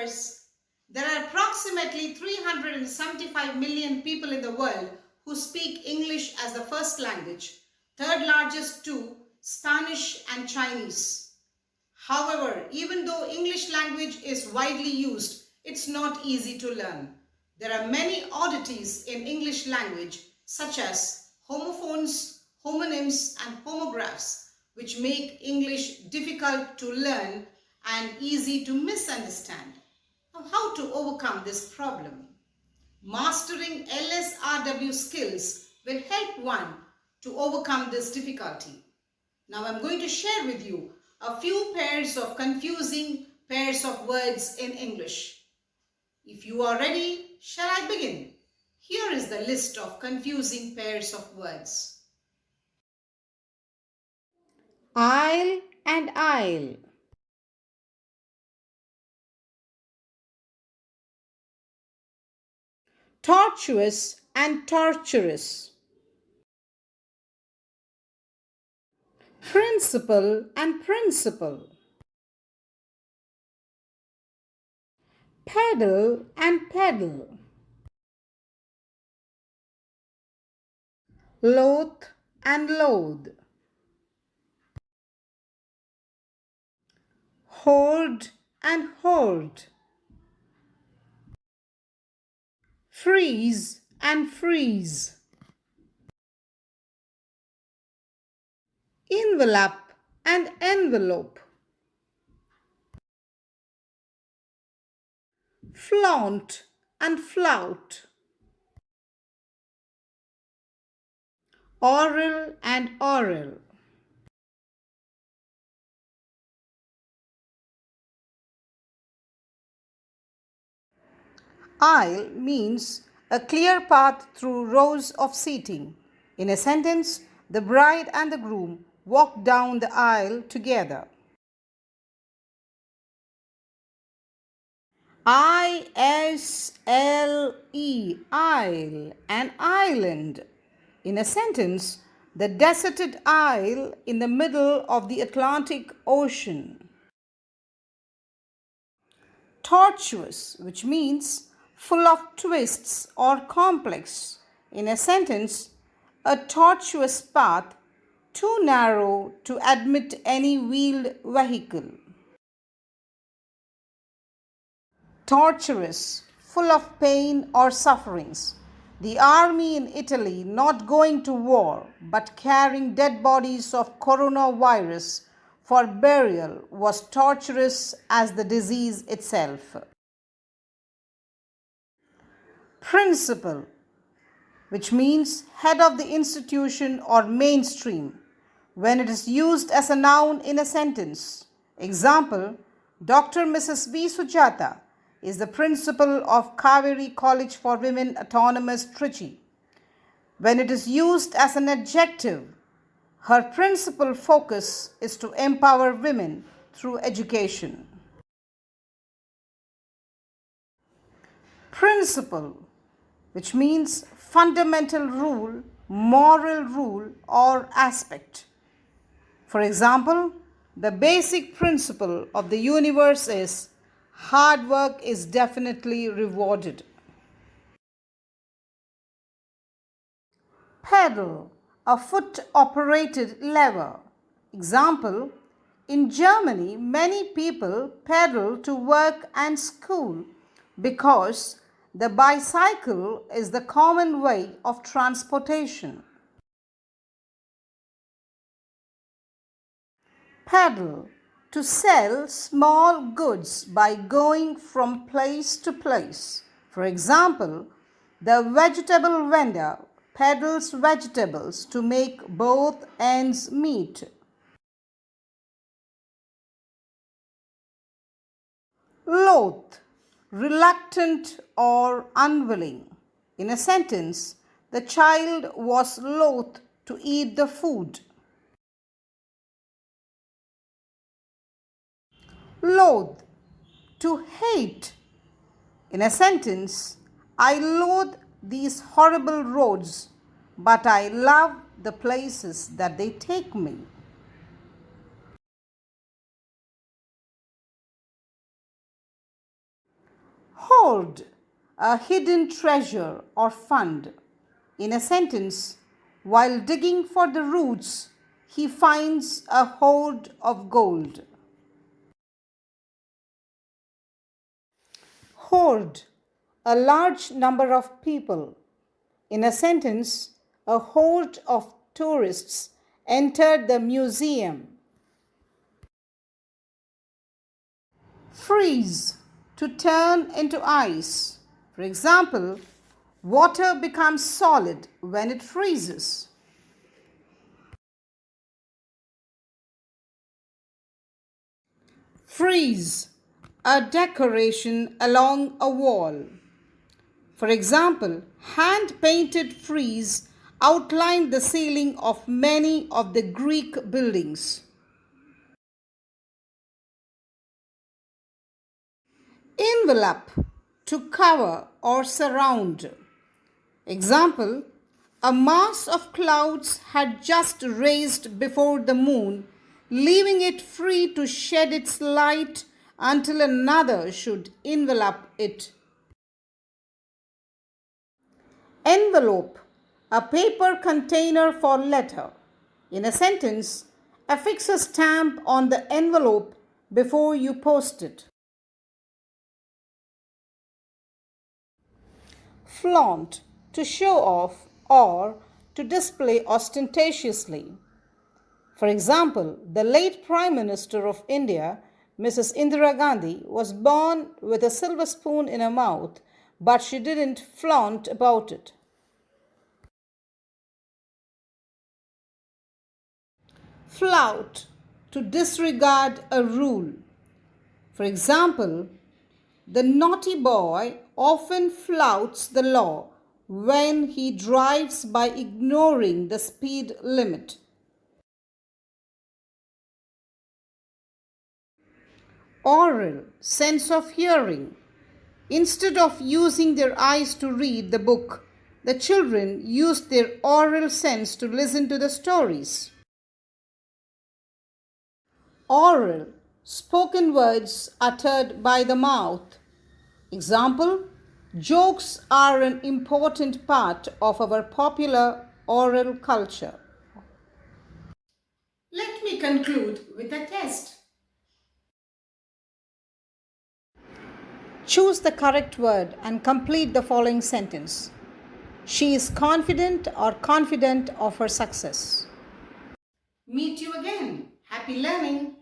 viewers. There are approximately 375 million people in the world who speak English as the first language, third largest to Spanish and Chinese. However, even though English language is widely used, it's not easy to learn. There are many oddities in English language such as homophones, homonyms and homographs which make English difficult to learn and easy to misunderstand. Now, how to overcome this problem? Mastering LSRW skills will help one to overcome this difficulty. Now I'm going to share with you a few pairs of confusing pairs of words in English. If you are ready, shall I begin? Here is the list of confusing pairs of words. Aisle and aisle. Tortuous and torturous. Principle and principle. Pedal and pedal. Loath and loathe. Hoard and hoard. Freeze and freeze. Envelope and envelope. Flaunt and flout. Oral and oral. Aisle means a clear path through rows of seating. In a sentence, the bride and the groom walk down the aisle together. I-S-L-E, isle, an island. In a sentence, the deserted isle in the middle of the Atlantic Ocean. Tortuous, which means full of twists or complex. In a sentence, a tortuous path too narrow to admit any wheeled vehicle. Torturous, full of pain or sufferings. The army in Italy not going to war but carrying dead bodies of coronavirus for burial was torturous as the disease itself. Principal, which means head of the institution or mainstream, when it is used as a noun in a sentence. Example, Dr. Mrs. V. Sujata is the principal of Kaveri College for Women Autonomous Trichy. When it is used as an adjective, her principal focus is to empower women through education. Principle, which means fundamental rule, moral rule, or aspect. For example, the basic principle of the universe is hard work is definitely rewarded. Pedal, a foot-operated lever. Example, in Germany, many people pedal to work and school because the bicycle is the common way of transportation. Peddle, to sell small goods by going from place to place. For example, the vegetable vendor peddles vegetables to make both ends meet. Loath, reluctant or unwilling. In a sentence, the child was loath to eat the food. Loathe, to hate. In a sentence, I loathe these horrible roads, but I love the places that they take me. Hoard, a hidden treasure or fund. In a sentence, while digging for the roots, he finds a hoard of gold. Hoard, a large number of people. In a sentence, a horde of tourists entered the museum. Freeze, to turn into ice. For example, water becomes solid when it freezes. Frieze, a decoration along a wall. For example, hand-painted frieze outlined the ceiling of many of the Greek buildings. Envelope, to cover or surround. Example, a mass of clouds had just raised before the moon, leaving it free to shed its light until another should envelop it. Envelope, a paper container for letter. In a sentence, affix a stamp on the envelope before you post it. Flaunt, to show off or to display ostentatiously. For example, the late Prime Minister of India, Mrs. Indira Gandhi, was born with a silver spoon in her mouth, but she didn't flaunt about it. Flout, to disregard a rule. For example, the naughty boy often flouts the law when he drives by ignoring the speed limit. Oral, sense of hearing. Instead of using their eyes to read the book, the children used their oral sense to listen to the stories. Oral, spoken words uttered by the mouth. Example, jokes are an important part of our popular oral culture. Let me conclude with a test. Choose the correct word and complete the following sentence. She is confident or confident of her success. Meet you again. Happy learning.